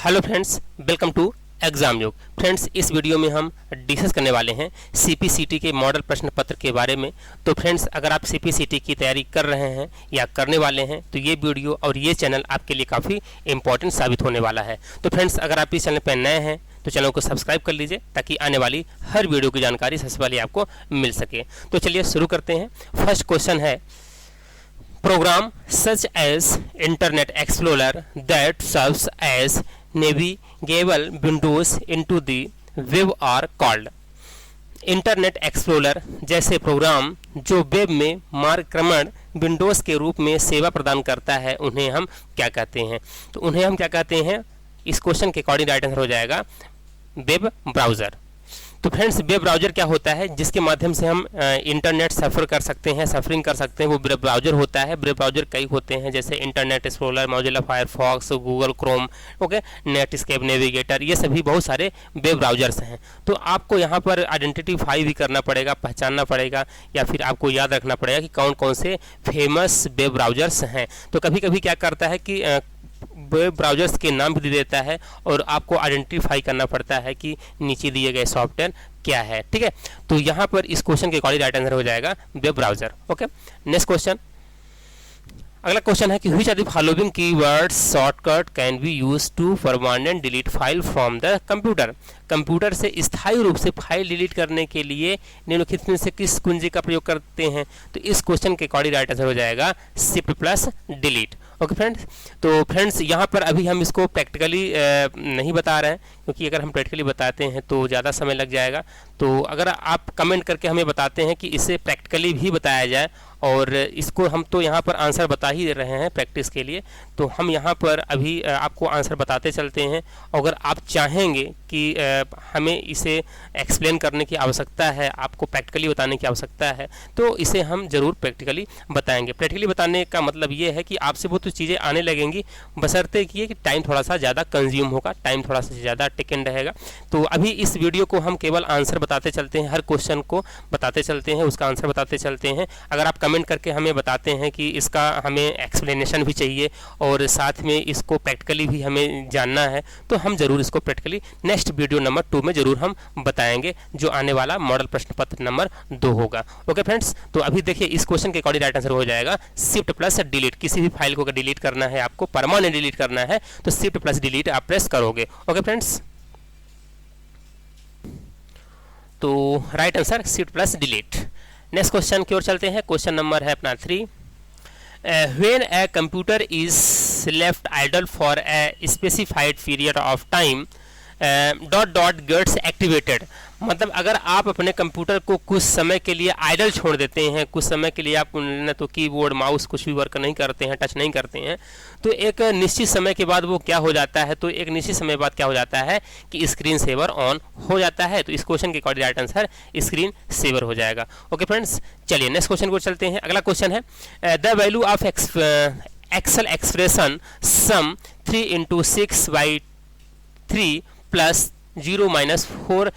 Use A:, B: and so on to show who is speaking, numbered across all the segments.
A: Hello friends, welcome to exam Yog. Friends, इस video में हम डिस्कस करने वाले हैं सीपीसीटी के मॉडल प्रश्न पत्र के बारे में। तो फ्रेंड्स, अगर आप सीपीसीटी की तैयारी कर रहे हैं या करने वाले हैं तो ये वीडियो और ये चैनल आपके लिए काफ़ी इंपॉर्टेंट साबित होने वाला है। तो फ्रेंड्स, अगर आप इस चैनल पर नए हैं तो चैनल को सब्सक्राइब कर लीजिए ताकि आने वाली हर वीडियो की जानकारी सबसे पहले आपको मिल सके। तो चलिए शुरू करते हैं। फर्स्ट क्वेश्चन है, program such as Internet Explorer that serves as navigable windows into the web are called। Internet explorer जैसे प्रोग्राम जो वेब में मार्गक्रमण विंडोज़ के रूप में सेवा प्रदान करता है उन्हें हम क्या कहते हैं? तो उन्हें हम क्या कहते हैं? इस क्वेश्चन के अकॉर्डिंग राइट आंसर हो जाएगा वेब ब्राउज़र। तो फ्रेंड्स, वेब ब्राउज़र क्या होता है? जिसके माध्यम से हम इंटरनेट सफ़र कर सकते हैं, सफरिंग कर सकते हैं, वो वेब ब्राउज़र होता है। वेब ब्राउज़र कई होते हैं जैसे internet explorer, Mozilla Firefox, Google Chrome, okay, Netscape, navigator, ये सभी बहुत सारे वेब ब्राउज़र्स हैं। तो आपको यहाँ पर आइडेंटिफाई भी करना पड़ेगा, पहचानना पड़ेगा, या फिर आपको याद रखना पड़ेगा कि कौन कौन से फेमस वेब ब्राउज़र्स हैं। तो कभी कभी क्या करता है कि वेब ब्राउज़र्स के नाम भी दे देता है और आपको आइडेंटिफाई करना पड़ता है कि नीचे दिए गए सॉफ्टवेयर क्या है। ठीक है, तो यहाँ पर इस क्वेश्चन के अकॉर्डिंग राइट आंसर हो जाएगा web browser. Okay, next question. अगला क्वेश्चन है कि which are the following keywords shortcut can be use to permanent delete file from the computer. Computer से स्थायी रूप से फाइल डिलीट करने के लिए निम्नलिखित में से किस कुंजी का प्रयोग करते हैं? तो इस क्वेश्चन के अकॉर्डिंग राइट आंसर हो जाएगा shift plus delete. Okay friends, तो फ्रेंड्स यहाँ पर अभी हम इसको प्रैक्टिकली नहीं बता रहे हैं, क्योंकि अगर हम प्रैक्टिकली बताते हैं तो ज़्यादा समय लग जाएगा। तो अगर आप कमेंट करके हमें बताते हैं कि इसे प्रैक्टिकली भी बताया जाए, और इसको हम तो यहाँ पर आंसर बता ही दे रहे हैं प्रैक्टिस के लिए, तो हम यहाँ पर अभी आपको आंसर बताते चलते हैं। अगर आप चाहेंगे कि हमें इसे एक्सप्लेन करने की आवश्यकता है, आपको प्रैक्टिकली बताने की आवश्यकता है, तो इसे हम ज़रूर प्रैक्टिकली बताएंगे। प्रैक्टिकली बताने का मतलब ये है कि आपसे वो तो चीज़ें आने लगेंगी, बशर्ते कि टाइम थोड़ा सा ज़्यादा कंज्यूम होगा, टाइम थोड़ा सा ज़्यादा टेकन रहेगा। तो अभी इस वीडियो को हम केवल आंसर बताते चलते हैं, हर क्वेश्चन को बताते चलते हैं, उसका आंसर बताते चलते हैं। अगर आप कमेंट करके हमें बताते हैं कि इसका हमें एक्सप्लेनेशन भी चाहिए और साथ में इसको प्रैक्टिकली भी हमें जानना है, तो हम ज़रूर इसको प्रैक्टिकली नेक्स्ट वीडियो नंबर 2 में ज़रूर हम बताएंगे, जो आने वाला मॉडल प्रश्न पत्र नंबर 2 होगा। ओके फ्रेंड्स, तो अभी देखिए इस क्वेश्चन के अकॉर्डिंग राइट आंसर हो जाएगा शिफ्ट प्लस डिलीट। किसी भी फाइल को अगर डिलीट करना है, आपको परमानेंट डिलीट करना है, तो शिफ्ट प्लस डिलीट आप प्रेस करोगे। ओके फ्रेंड्स, तो right answer shift plus delete. Next question की ओर चलते हैं। क्वेश्चन नंबर है अपना 3। When a computer is left idle for a specified period of time dot dot gets activated. मतलब अगर आप अपने कंप्यूटर को कुछ समय के लिए आइडल छोड़ देते हैं, कुछ समय के लिए आप न तो कीबोर्ड माउस कुछ भी वर्क नहीं करते हैं, टच नहीं करते हैं, तो एक निश्चित समय के बाद वो क्या हो जाता है? तो एक निश्चित समय बाद क्या हो जाता है कि स्क्रीन सेवर ऑन हो जाता है। तो इस क्वेश्चन के according right answer screen saver हो जाएगा। ओके फ्रेंड्स, चलिए नेक्स्ट क्वेश्चन को चलते हैं। अगला क्वेश्चन है the value of excel expression sum 3 × 6/3 plus 0 - 4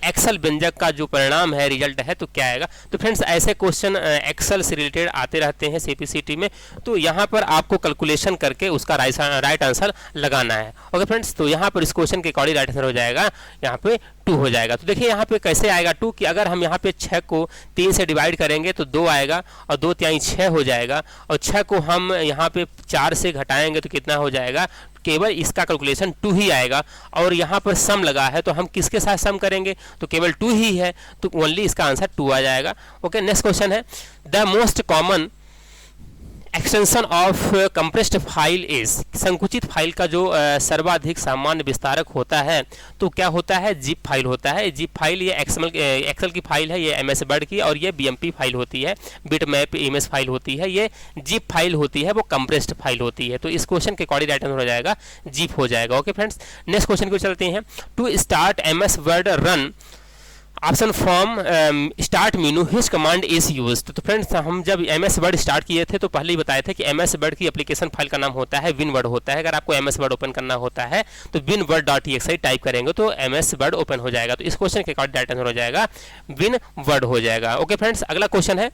A: excel व्यंजक का जो परिणाम है, रिजल्ट है, तो क्या आएगा? तो फ्रेंड्स, ऐसे क्वेश्चन एक्सेल से रिलेटेड आते रहते हैं सीपीसीटी में, तो यहाँ पर आपको कैलकुलेशन करके उसका राइट आंसर लगाना है। ओके फ्रेंड्स, तो यहाँ पर इस क्वेश्चन के अकॉर्डिंग राइट आंसर हो जाएगा यहाँ पे 2 हो जाएगा। तो देखिए यहाँ पे कैसे आएगा 2, कि अगर हम यहाँ पे 6 को 3 से डिवाइड करेंगे तो 2 आएगा, और 2 × 6 हो जाएगा, और 6 को हम यहाँ पे 4 से घटाएंगे तो कितना हो जाएगा? केवल इसका कैलकुलेशन 2 ही आएगा। और यहाँ पर सम लगा है, तो हम किसके साथ सम करेंगे? तो केवल 2 ही है, तो ओनली इसका आंसर 2 आ जाएगा। ओके, नेक्स्ट क्वेश्चन है the most common extension of compressed file is. संकुचित फाइल का जो सर्वाधिक सामान्य विस्तारक होता है, तो क्या होता है? जिप फाइल होता है। जिप फाइल ये एक्सेल की फाइल है, ये एमएस वर्ड की, और ये बीएमपी फाइल होती है, बिटमैप इमेज फाइल होती है। ये जिप फाइल होती है, वो कंप्रेस्ड फाइल होती है। तो इस क्वेश्चन के अकॉर्डिंग राइट आंसर हो जाएगा जिप हो जाएगा। ओके फ्रेंड्स, नेक्स्ट क्वेश्चन को चलते हैं। To start MS Word run option from start menu which command is use. तो फ्रेंड्स, हम जब एमएस वर्ड स्टार्ट किए थे तो पहले ही बताए थे कि एमएस वर्ड की एप्लीकेशन फाइल का नाम होता है विनवर्ड होता है। अगर आपको एमएस वर्ड ओपन करना होता है तो winword.exe टाइप करेंगे तो एमएस वर्ड ओपन हो जाएगा। तो इस क्वेश्चन के अकॉर्डिंग राइट आंसर हो जाएगा विनवर्ड हो जाएगा। ओके फ्रेंड्स, अगला क्वेश्चन है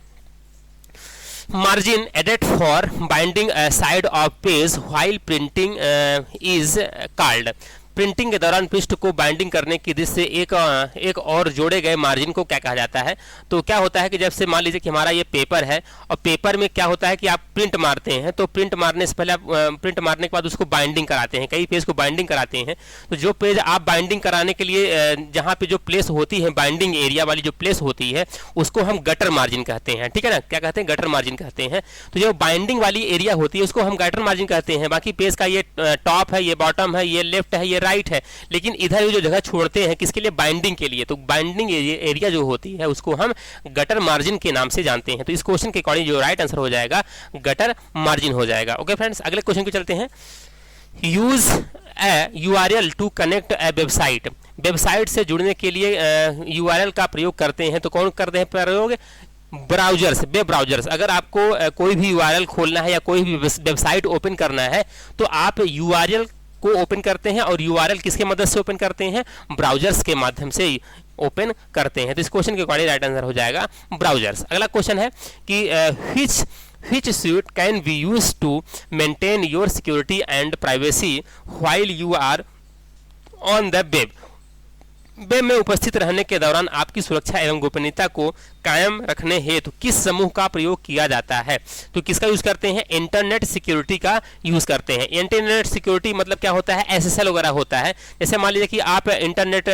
A: margin added for binding a side of page while printing is called। Printing के दौरान पृष्ठ को बाइंडिंग करने की दृष्टि से एक और जोड़े गए मार्जिन को क्या कहा जाता है। तो क्या होता है कि जब से मान लीजिए कि हमारा ये पेपर है और पेपर में क्या होता है कि आप प्रिंट मारते हैं, तो प्रिंट मारने से पहले आप प्रिंट मारने के बाद उसको बाइंडिंग कराते हैं, कई पेज को बाइंडिंग कराते हैं। तो जो पेज आप बाइंडिंग कराने के लिए जहाँ पे जो प्लेस होती है, बाइंडिंग एरिया वाली जो प्लेस होती है, उसको हम गटर मार्जिन कहते हैं, ठीक है ना। क्या कहते हैं? गटर मार्जिन कहते हैं। तो जो बाइंडिंग वाली एरिया होती है उसको हम गटर मार्जिन कहते हैं। बाकी पेज का ये टॉप है, ये बॉटम है, ये लेफ्ट है, ये राइट है, लेकिन इधर जो जगह छोड़ते हैं किसके लिए? बाइंडिंग के लिए। तो बाइंडिंग एरिया जो होती है उसको हम गटर मार्जिन के नाम से जानते हैं। तो इस क्वेश्चन के अकॉर्डिंग जो राइट आंसर हो जाएगा गटर मार्जिन हो जाएगा। ओके फ्रेंड्स, अगले क्वेश्चन को चलते हैं। Use URL to connect a website. Website से जुड़ने के लिए URL का प्रयोग करते हैं। तो कौन करते हैं प्रयोग? Browsers, web browsers. अगर आपको कोई भी URL खोलना है या कोई भी वेबसाइट ओपन करना है तो आप URL को ओपन करते हैं, और URL किसके मदद से ओपन करते हैं? ब्राउजर्स के माध्यम से ओपन करते हैं। तो इस क्वेश्चन के अकॉर्डिंग राइट आंसर हो जाएगा ब्राउजर्स। अगला क्वेश्चन है कि which suite can be used to maintain your security and privacy while you are on the web। Web में उपस्थित रहने के दौरान आपकी सुरक्षा एवं गोपनीयता को कायम रखने हेतु किस समूह का प्रयोग किया जाता है? तो किसका यूज करते हैं? इंटरनेट सिक्योरिटी का यूज करते हैं। इंटरनेट सिक्योरिटी मतलब क्या होता है? SSL वगैरह होता है। जैसे मान लीजिए कि आप इंटरनेट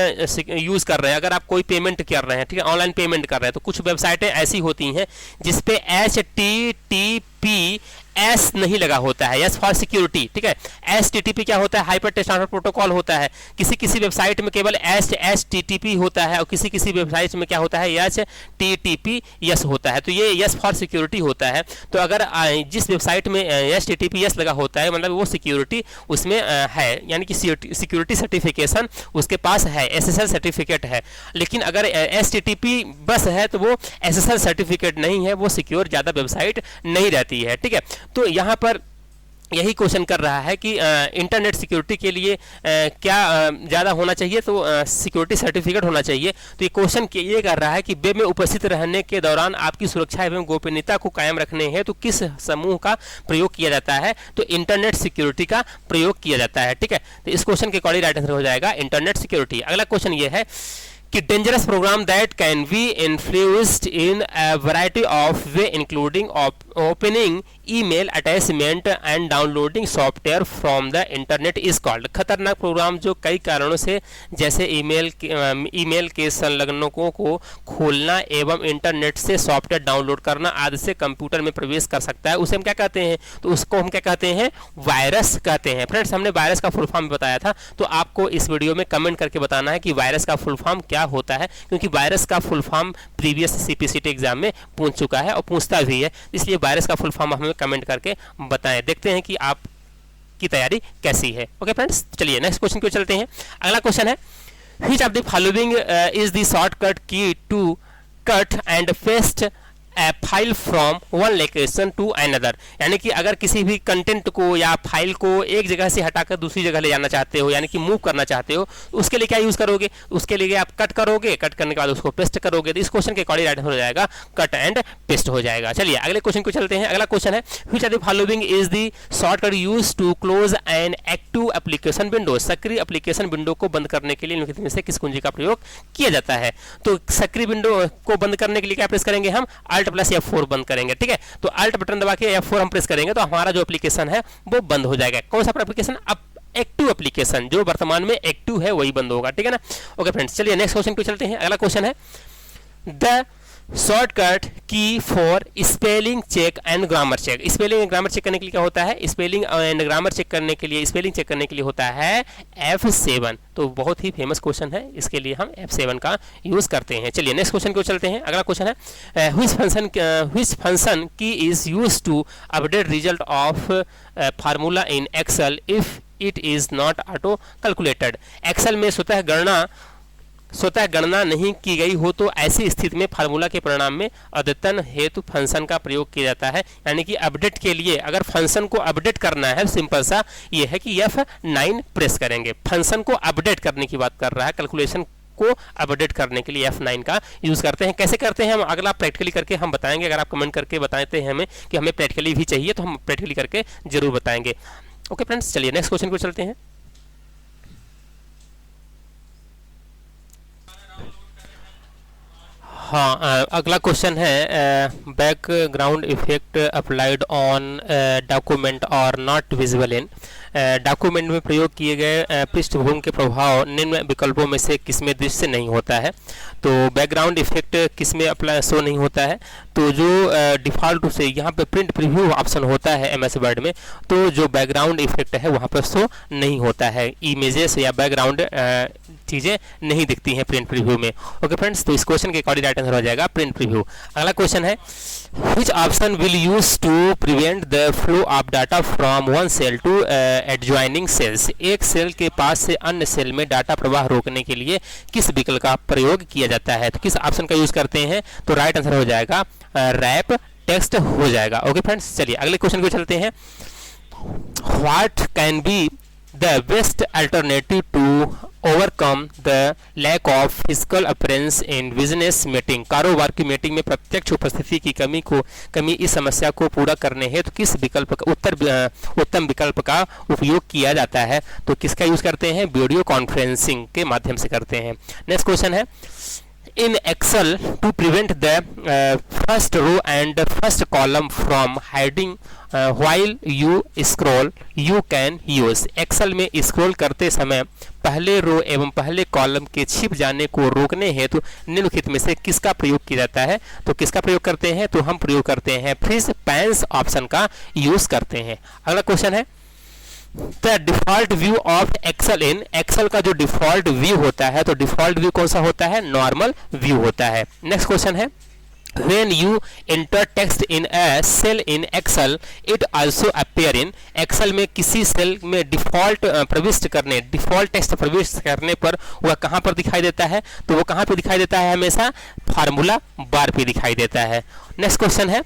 A: यूज कर रहे हैं, अगर आप कोई पेमेंट कर रहे हैं, ठीक है, ऑनलाइन पेमेंट कर रहे हैं, तो कुछ वेबसाइटें ऐसी होती हैं जिसपे HTTP एस नहीं लगा होता है, एस फॉर सिक्योरिटी, ठीक है। HTTP क्या होता है? हाइपर टेक्स्ट ट्रांसफर प्रोटोकॉल होता है। किसी वेबसाइट में केवल HTTP होता है और किसी वेबसाइट में क्या होता है? HTTPS होता है। तो ये एस फॉर सिक्योरिटी होता है। तो अगर जिस वेबसाइट में HTTPS लगा होता है मतलब वो सिक्योरिटी उसमें है, यानी कि सिक्योरिटी सर्टिफिकेशन उसके पास है, SSL सर्टिफिकेट है। लेकिन अगर HTTP बस है तो वो SSL सर्टिफिकेट नहीं है, वो सिक्योर ज़्यादा वेबसाइट नहीं रहती है, ठीक है। तो यहाँ पर यही क्वेश्चन कर रहा है कि इंटरनेट सिक्योरिटी के लिए क्या ज़्यादा होना चाहिए? तो सिक्योरिटी सर्टिफिकेट होना चाहिए। तो ये क्वेश्चन ये कर रहा है कि वेब में उपस्थित रहने के दौरान आपकी सुरक्षा एवं गोपनीयता को कायम रखने हैं तो किस समूह का प्रयोग किया जाता है? तो इंटरनेट सिक्योरिटी का प्रयोग किया जाता है, ठीक है। तो इस क्वेश्चन के अकॉर्डिंग राइट आंसर हो जाएगा इंटरनेट सिक्योरिटी। अगला क्वेश्चन ये है कि dangerous program that can be influenced in a variety of way including opening email attachment and downloading software from the internet is called. खतरनाक प्रोग्राम जो कई कारणों से जैसे ईमेल के संलग्नकों को खोलना एवं इंटरनेट से सॉफ्टवेयर डाउनलोड करना आदि से कंप्यूटर में प्रवेश कर सकता है, उसे हम क्या कहते हैं? तो उसको हम क्या कहते हैं? वायरस कहते हैं। फ्रेंड्स, हमने वायरस का फुल फॉर्म बताया था, तो आपको इस वीडियो में कमेंट करके बताना है कि वायरस का फुल फॉर्म क्या होता है, क्योंकि वायरस का full form previous CPCT exam में पूछ चुका है और पूछता भी है, इसलिए वायरस का फुल फॉर्म हमें कमेंट करके बताएं। देखते हैं कि आप की तैयारी कैसी है। ओके फ्रेंड्स, चलिए नेक्स्ट क्वेश्चन को चलते हैं। अगला क्वेश्चन है which of the following is the shortcut key to cut and paste a file from one location to another. यानी कि अगर किसी भी कंटेंट को या फाइल को एक जगह से हटाकर दूसरी जगह ले जाना चाहते हो, यानी कि मूव करना चाहते हो, उसके लिए क्या यूज करोगे? उसके लिए आप कट करोगे, कट करने के बाद उसको पेस्ट करोगे। तो इस क्वेश्चन के अकॉर्डिंग राइट हो जाएगा कट एंड पेस्ट हो जाएगा। चलिए अगले क्वेश्चन को चलते हैं। अगला क्वेश्चन है which of the following is the shortcut use to close an active application window. सक्रिय एप्लीकेशन विंडो को बंद करने के लिए निम्नलिखित में से किस कुंजी का प्रयोग किया जाता है? तो सक्रिय विंडो को बंद करने के लिए क्या प्रेस करेंगे? हम Alt+ F4 बंद करेंगे, ठीक है। तो Alt बटन दबा के F4 हम प्रेस करेंगे तो हमारा जो एप्लीकेशन है वो बंद हो जाएगा। कौन सा एप्लीकेशन? एक्टिव एप्लीकेशन, जो वर्तमान में एक्टिव है वही बंद होगा, ठीक है ना। ओके फ्रेंड्स, चलिए नेक्स्ट क्वेश्चन पे चलते हैं। अगला क्वेश्चन है the shortcut key for spelling check and grammar check. Spelling and grammar check करने के लिए क्या होता है? स्पेलिंग एंड ग्रामर चेक करने के लिए, स्पेलिंग चेक करने के लिए होता है F7। तो बहुत ही फेमस क्वेश्चन है, इसके लिए हम F7 का यूज करते हैं। चलिए नेक्स्ट क्वेश्चन को चलते हैं। अगला क्वेश्चन है which function key is use to update result of formula in excel if it is not auto calculated. Excel में स्वतः गणना नहीं की गई हो तो ऐसी स्थिति में फार्मूला के परिणाम में अद्यतन हेतु फंक्शन का प्रयोग किया जाता है। यानी कि अपडेट के लिए अगर फंक्शन को अपडेट करना है, सिंपल सा ये है कि F9 प्रेस करेंगे। फंक्शन को अपडेट करने की बात कर रहा है, कैलकुलेशन को अपडेट करने के लिए F9 का यूज़ करते हैं। कैसे करते हैं हम अगला प्रैक्टिकली करके हम बताएंगे। अगर आप कमेंट करके बताते हैं हमें कि हमें प्रैक्टिकली भी चाहिए तो हम प्रैक्टिकली करके जरूर बताएंगे। ओके फ्रेंड्स, चलिए नेक्स्ट क्वेश्चन को चलते हैं। हाँ, अगला क्वेश्चन है background effect applied on document और नॉट विजिबल इन। डॉक्यूमेंट में प्रयोग किए गए पृष्ठभूमि के प्रभाव निम्न विकल्पों में से किसमें दृश्य नहीं होता है। तो बैकग्राउंड इफेक्ट किसमें अप्लाई शो नहीं होता है, तो जो डिफ़ॉल्ट रूप से यहाँ पे प्रिंट प्रीव्यू ऑप्शन होता है एमएस वर्ड में, तो जो बैकग्राउंड इफेक्ट है वहाँ पर शो नहीं होता है। इमेजेस या बैकग्राउंड चीज़ें नहीं दिखती हैं प्रिंट प्रीव्यू में। ओके फ्रेंड्स, तो इस क्वेश्चन के अकॉर्डिंग राइट आंसर हो जाएगा प्रिंट प्रीव्यू। अगला क्वेश्चन है which option will use to prevent the flow of data from one cell to adjoining cells. एक सेल के पास से अन्य सेल में डाटा प्रवाह रोकने के लिए किस विकल्प का प्रयोग किया जाता है। तो किस ऑप्शन का यूज करते हैं, तो राइट आंसर हो जाएगा रैप टेक्स्ट हो जाएगा। ओके फ्रेंड्स, चलिए अगले क्वेश्चन को चलते हैं। What can be the best alternative to overcome the lack of physical appearance in business meeting। कारोबार की मीटिंग में प्रत्यक्ष उपस्थिति की कमी इस समस्या को पूरा करने हेतु किस विकल्प का उत्तम विकल्प का उपयोग किया जाता है। तो किसका यूज करते हैं, वीडियो कॉन्फ्रेंसिंग के माध्यम से करते हैं। नेक्स्ट क्वेश्चन है in Excel to prevent the first row and first column from hiding while you scroll you can use। Excel में स्क्रॉल करते समय पहले रो एवं पहले कॉलम के छिप जाने को रोकने हेतु निम्नलिखित में से किसका प्रयोग किया जाता है। तो किसका प्रयोग करते हैं, तो हम प्रयोग करते हैं फ्रीज पैंस ऑप्शन का यूज करते हैं। अगला क्वेश्चन है the default view of excel in. Excel का जो डिफॉल्ट व्यू होता है, तो डिफॉल्ट व्यू कौन सा होता है, नॉर्मल व्यू होता है। नेक्स्ट क्वेश्चन है when you enter text in a cell in Excel it also appear in। Excel में किसी सेल में डिफॉल्ट टेक्स्ट प्रविष्ट करने पर वह कहाँ पर दिखाई देता है, तो वो कहाँ पे दिखाई देता है, हमेशा फार्मूला बार पे दिखाई देता है। नेक्स्ट क्वेश्चन है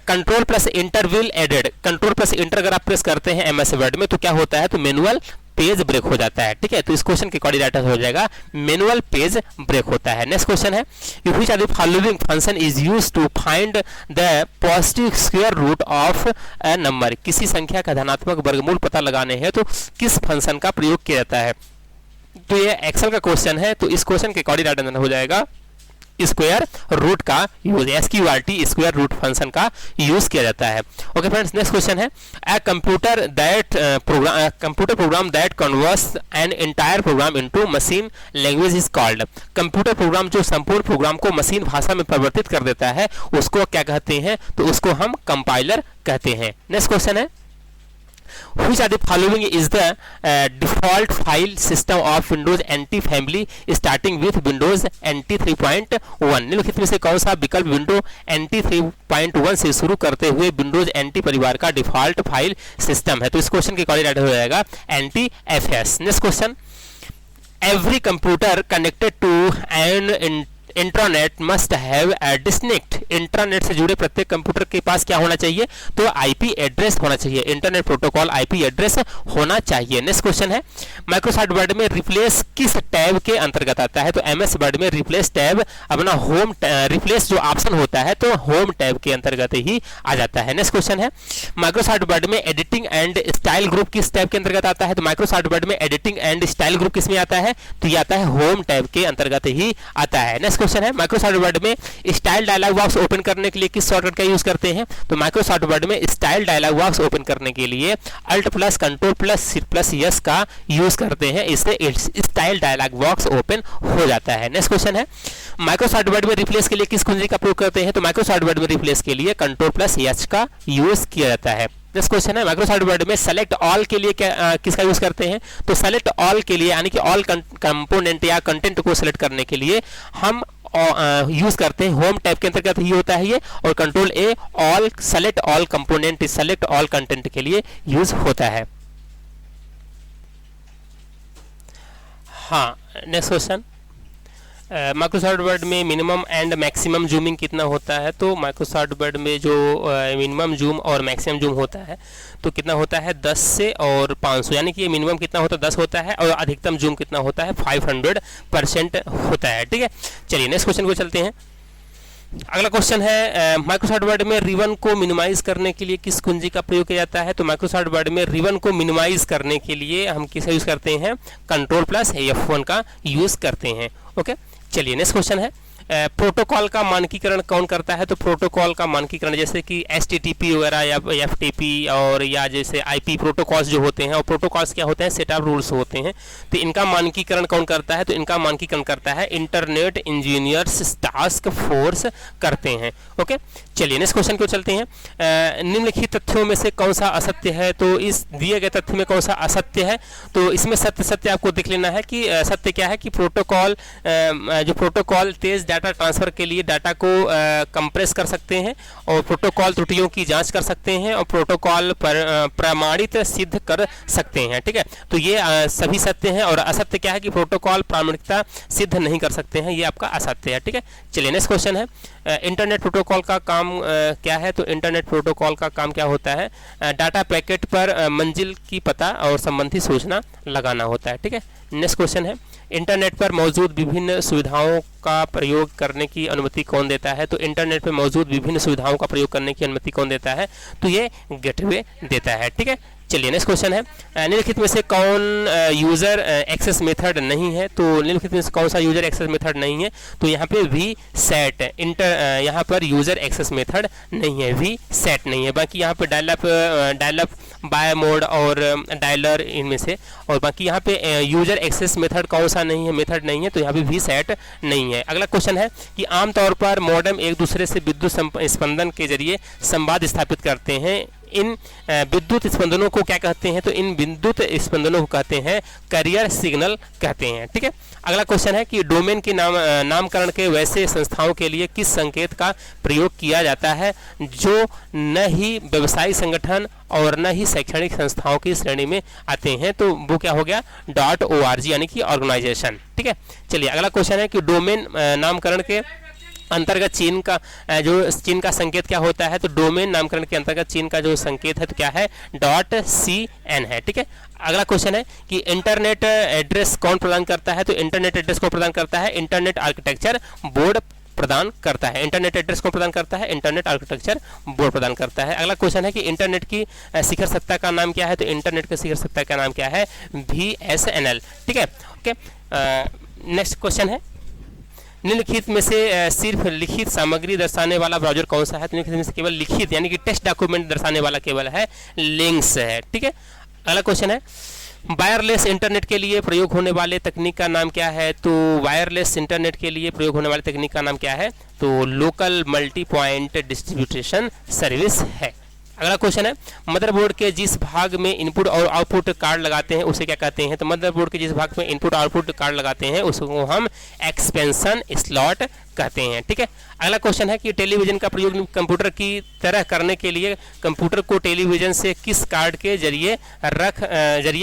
A: control plus enter will added. Control plus enter अगर आप प्रेस करते हैं एमएस वर्ड में तो क्या होता है, तो मैनुअल पेज ब्रेक हो जाता है। ठीक है, तो इस क्वेश्चन के अकॉर्डिंग राइट आंसर हो जाएगा मैनुअल पेज ब्रेक होता है। नेक्स्ट क्वेश्चन है which are the following function is used to find the positive square root of a number. किसी संख्या का धनात्मक वर्गमूल पता लगाने हैं तो किस फंक्शन का प्रयोग किया जाता है। तो ये एक्सेल का क्वेश्चन है, तो इस क्वेश्चन के अकॉर्डिंग राइट आंसर हो जाएगा स्क्वायर रूट का use, SQRT square root function का यूज किया जाता है। ओके फ्रेंड्स, नेक्स्ट क्वेश्चन है a computer program that converts an entire program into machine language is called. Computer program जो संपूर्ण प्रोग्राम को मशीन भाषा में परिवर्तित कर देता है उसको क्या कहते हैं, तो उसको हम कंपाइलर कहते हैं। नेक्स्ट क्वेश्चन है Which are the following is the default file system of Windows NT family starting with Windows NT 3.1। निम्नलिखित में से कौन सा विकल्प विंडो NT 3.1 से शुरू करते हुए Windows NT परिवार का डिफॉल्ट फाइल सिस्टम है। तो इस क्वेश्चन के अकॉर्डिंग हो जाएगा NTFS। Next question every computer connected to an intranet must have a distinct. Internet से जुड़े प्रत्येक कंप्यूटर के पास क्या होना चाहिए, तो आईपी एड्रेस होना चाहिए। इंटरनेट प्रोटोकॉल आईपी एड्रेस होना चाहिए। नेक्स्ट क्वेश्चन है माइक्रोसॉफ्ट वर्ड में रिप्लेस किस टैब के अंतर्गत आता है, तो एमएस वर्ड में रिप्लेस टैब अपना होम रिप्लेस जो ऑप्शन होता है तो होम टैब के अंतर्गत ही आ जाता है। नेक्स्ट क्वेश्चन है माइक्रोसॉफ्ट वर्ड में एडिटिंग एंड स्टाइल ग्रुप किस टैब के अंतर्गत आता है, तो माइक्रोसॉफ्ट वर्ड में एडिटिंग एंड स्टाइल ग्रुप किस में आता है, तो ये आता है होम टैब के अंतर्गत ही आता है। नेक्स्ट क्वेश्चन है माइक्रोसॉफ्ट वर्ड में स्टाइल डायलॉग बॉक्स ओपन करने के लिए किस शॉर्टकट का यूज करते हैं, तो माइक्रोसॉफ्ट वर्ड में स्टाइल डायलॉग बॉक्स ओपन करने के लिए alt plus control plus yes का यूज करते हैं, इससे स्टाइल डायलॉग बॉक्स ओपन हो जाता है। नेक्स्ट क्वेश्चन है माइक्रोसॉफ्ट वर्ड में रिप्लेस के लिए किस कुंजी का प्रयोग करते हैं, तो माइक्रोसॉफ्ट वर्ड में रिप्लेस के लिए कंट्रोल प्लस एच का यूज किया जाता है। नेक्स्ट क्वेश्चन है माइक्रोसॉफ्ट वर्ड में सेलेक्ट ऑल के लिए किसका यूज करते हैं, तो सेलेक्ट ऑल के लिए यानी कि ऑल कंपोनेंट या कंटेंट को सेलेक्ट करने के लिए हम यूज करते हैं होम टैब के अंतर्गत ही होता है ये, और कंट्रोल ए all select all component select all content के लिए यूज होता है। हाँ, नेक्स्ट क्वेश्चन माइक्रोसॉफ्ट वर्ड में मिनिमम एंड मैक्सिमम जूमिंग कितना होता है? तो माइक्रोसॉफ्ट वर्ड में जो मिनिमम जूम और मैक्सिमम जूम होता है तो कितना होता है 10 से और 500, यानी कि ये मिनिमम कितना होता है 10 होता है और अधिकतम जूम कितना होता है 500% होता है। ठीक है, चलिए नेक्स्ट क्वेश्चन को चलते हैं। अगला क्वेश्चन है माइक्रोसॉफ्ट वर्ड में रिबन को मिनिमाइज करने के लिए किस कुंजी का प्रयोग किया जाता है? तो माइक्रोसॉफ्ट वर्ड में रिबन को मिनिमाइज करने के लिए हम किसका यूज करते हैं? Ctrl+F1 का यूज करते हैं। ओके, चलिए नेक्स्ट क्वेश्चन है प्रोटोकॉल का मानकीकरण कौन करता है? तो प्रोटोकॉल का मानकीकरण जैसे कि HTTP वगैरह या FTP और या जैसे IP प्रोटोकॉल्स जो होते हैं, और प्रोटोकॉल्स क्या होते हैं? सेट ऑफ रूल्स होते हैं। तो इनका मानकीकरण कौन करता है? तो इनका मानकीकरण करता है इंटरनेट इंजीनियर्स टास्क फोर्स करते हैं। ओके, चलिए नेक्स्ट क्वेश्चन को चलते हैं। निम्नलिखित तथ्यों में से कौन सा असत्य है? तो इस दिए गए तथ्य में कौन सा असत्य है? तो इसमें सत्य आपको देख लेना है कि सत्य क्या है कि प्रोटोकॉल तेज डाटा ट्रांसफर के लिए डाटा को कंप्रेस कर सकते हैं और प्रोटोकॉल त्रुटियों की जांच कर सकते हैं और प्रोटोकॉल प्रमाणित सिद्ध कर सकते हैं। ठीक है, तो ये सभी सत्य हैं। और असत्य क्या है कि प्रोटोकॉल प्रामाणिकता सिद्ध नहीं कर सकते हैं, ये आपका असत्य है। ठीक है, चलिए नेक्स्ट क्वेश्चन है इंटरनेट प्रोटोकॉल का काम क्या है? तो इंटरनेट प्रोटोकॉल का काम क्या होता है? डाटा पैकेट पर मंजिल की पता और संबंधी सूचना लगाना होता है। ठीक है, नेक्स्ट क्वेश्चन है इंटरनेट पर मौजूद विभिन्न सुविधाओं का प्रयोग करने की अनुमति कौन देता है? तो इंटरनेट पर मौजूद विभिन्न सुविधाओं का प्रयोग करने की अनुमति कौन देता है? तो ये गेटवे देता है। ठीक है, चलिए नेक्स्ट क्वेश्चन है निम्नलिखित में से कौन यूज़र एक्सेस मेथड नहीं है? तो निम्नलिखित में से कौन सा यूज़र एक्सेस मेथड नहीं है? तो यहाँ पे VSAT यहाँ पर यूज़र एक्सेस मेथड नहीं है, VSAT नहीं है। बाकी यहाँ पे डायलअप बाय मोड और डायलर इनमें से, और बाकी यहाँ पे यूज़र एक्सेस मेथड कौन सा नहीं है? तो यहाँ पे VSAT नहीं है। अगला क्वेश्चन है कि आमतौर पर मॉडेम एक दूसरे से विद्युत स्पंदन के जरिए संवाद स्थापित करते हैं। इन विद्युत स्पंदनों को क्या कहते हैं? तो इन विद्युत स्पंदनों को कहते हैं कैरियर सिग्नल कहते हैं। ठीक है, अगला क्वेश्चन है कि डोमेन के नामकरण के वैसे संस्थाओं के लिए किस संकेत का प्रयोग किया जाता है जो न ही व्यवसायिक संगठन और न ही शैक्षणिक संस्थाओं की श्रेणी में आते हैं? तो वो क्या हो गया? .org यानी कि ऑर्गेनाइजेशन। ठीक है, चलिए अगला क्वेश्चन है कि डोमेन नामकरण के अंतर्गत चीन का संकेत क्या होता है? तो डोमेन नामकरण के अंतर्गत चीन का जो संकेत है तो क्या है? .cn है। ठीक है, अगला क्वेश्चन है कि इंटरनेट एड्रेस कौन प्रदान करता है? तो इंटरनेट एड्रेस कौन प्रदान करता है? इंटरनेट आर्किटेक्चर बोर्ड प्रदान करता है। इंटरनेट एड्रेस कौन प्रदान करता है? इंटरनेट आर्किटेक्चर बोर्ड प्रदान करता है। अगला क्वेश्चन है कि इंटरनेट की शिखर सत्ता का नाम क्या है? तो इंटरनेट की शिखर सत्ता का नाम क्या है? VSNL। ठीक है, ओके, नेक्स्ट क्वेश्चन है निम्नलिखित में से सिर्फ लिखित सामग्री दर्शाने वाला ब्राउजर कौन सा है? तो निम्नलिखित में से केवल लिखित यानी कि टेक्स्ट डॉक्यूमेंट दर्शाने वाला केवल है लिंक्स है। ठीक है, अगला क्वेश्चन है वायरलेस इंटरनेट के लिए प्रयोग होने वाले तकनीक का नाम क्या है? तो वायरलेस इंटरनेट के लिए प्रयोग होने वाली तकनीक का नाम क्या है? तो local multi point distribution service है। अगला क्वेश्चन है मदरबोर्ड के जिस भाग में इनपुट और आउटपुट कार्ड लगाते हैं उसे क्या कहते हैं? तो मदरबोर्ड के जिस भाग में इनपुट और आउटपुट कार्ड लगाते हैं उसको हम एक्सपेंशन स्लॉट कहते हैं। ठीक है, अगला क्वेश्चन है कि टेलीविजन का प्रयोग कंप्यूटर की तरह करने के लिए कंप्यूटर को टेलीविजन से किस कार्ड के जरिए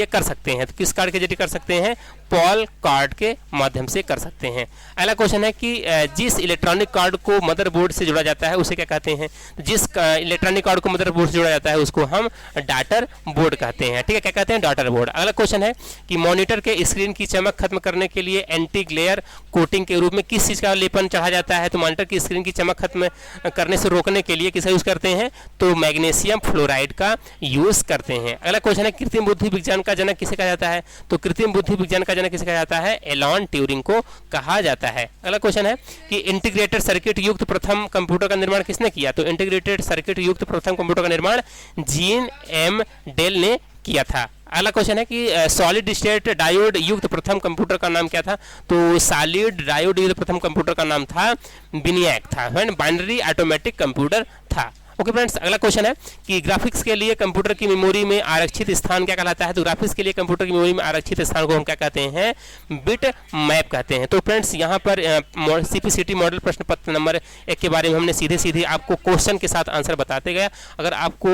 A: कर सकते हैं? तो किस कार्ड के जरिए कर सकते हैं? पॉल कार्ड के माध्यम से कर सकते हैं। अगला क्वेश्चन है कि जिस इलेक्ट्रॉनिक कार्ड को मदरबोर्ड से जोड़ा जाता है उसे क्या कहते हैं? जिस इलेक्ट्रॉनिक कार्ड को मदरबोर्ड से जोड़ा जाता है उसको हम डाटर बोर्ड कहते हैं। ठीक है, क्या कहते हैं? Daughter board. अगला क्वेश्चन है कि मॉनिटर के स्क्रीन की चमक खत्म करने के लिए एंटी ग्लेयर कोटिंग के रूप में किस चीज का लेपन चढ़ा जाता है? तो मॉनिटर की स्क्रीन की चमक खत्म करने से रोकने के लिए किसका यूज करते हैं? तो मैग्नीशियम फ्लोराइड का यूज करते हैं। अगला क्वेश्चन है कृत्रिम बुद्धि विज्ञान का जनक किसे कहा जाता है? तो कृत्रिम बुद्धि विज्ञान का जनक किसे कहा जाता है? एलन ट्यूरिंग को कहा जाता है। अगला क्वेश्चन है कि इंटीग्रेटेड सर्किट युक्त प्रथम कंप्यूटर का निर्माण किसने किया? तो इंटीग्रेटेड सर्किट युक्त प्रथम कंप्यूटर का निर्माण जीन एम डेल ने किया था। अगला क्वेश्चन है कि सॉलिड स्टेट डायोड युक्त प्रथम कंप्यूटर का नाम क्या था? तो सॉलिड डायोड युक्त प्रथम कंप्यूटर का नाम था बिनियक था, बाइनरी ऑटोमेटिक कंप्यूटर था। ओके फ्रेंड्स, अगला क्वेश्चन है कि ग्राफिक्स के लिए कंप्यूटर की मेमोरी में आरक्षित स्थान क्या कहलाता है। तो ग्राफिक्स के लिए कंप्यूटर की मेमोरी में आरक्षित स्थान को हम क्या कहते हैं, बिट मैप कहते हैं। तो फ्रेंड्स यहाँ पर सीपीसीटी मॉडल प्रश्न पत्र नंबर 1 के बारे में हमने सीधे सीधे आपको क्वेश्चन के साथ आंसर बताते गए। अगर आपको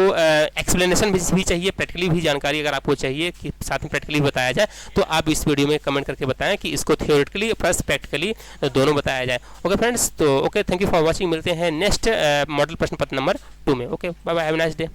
A: एक्सप्लेनेशन भी चाहिए, प्रैक्टिकली भी जानकारी अगर आपको चाहिए कि साथ में प्रैक्टिकली बताया जाए, तो आप इस वीडियो में कमेंट करके बताएं कि इसको थियोरेटिकली प्लस प्रैक्टिकली दोनों बताया जाए। ओके फ्रेंड्स, तो okay, thank you for watching. मिलते हैं नेक्स्ट मॉडल प्रश्न पत्र नंबर 2 में। Okay, bye bye, have a nice day.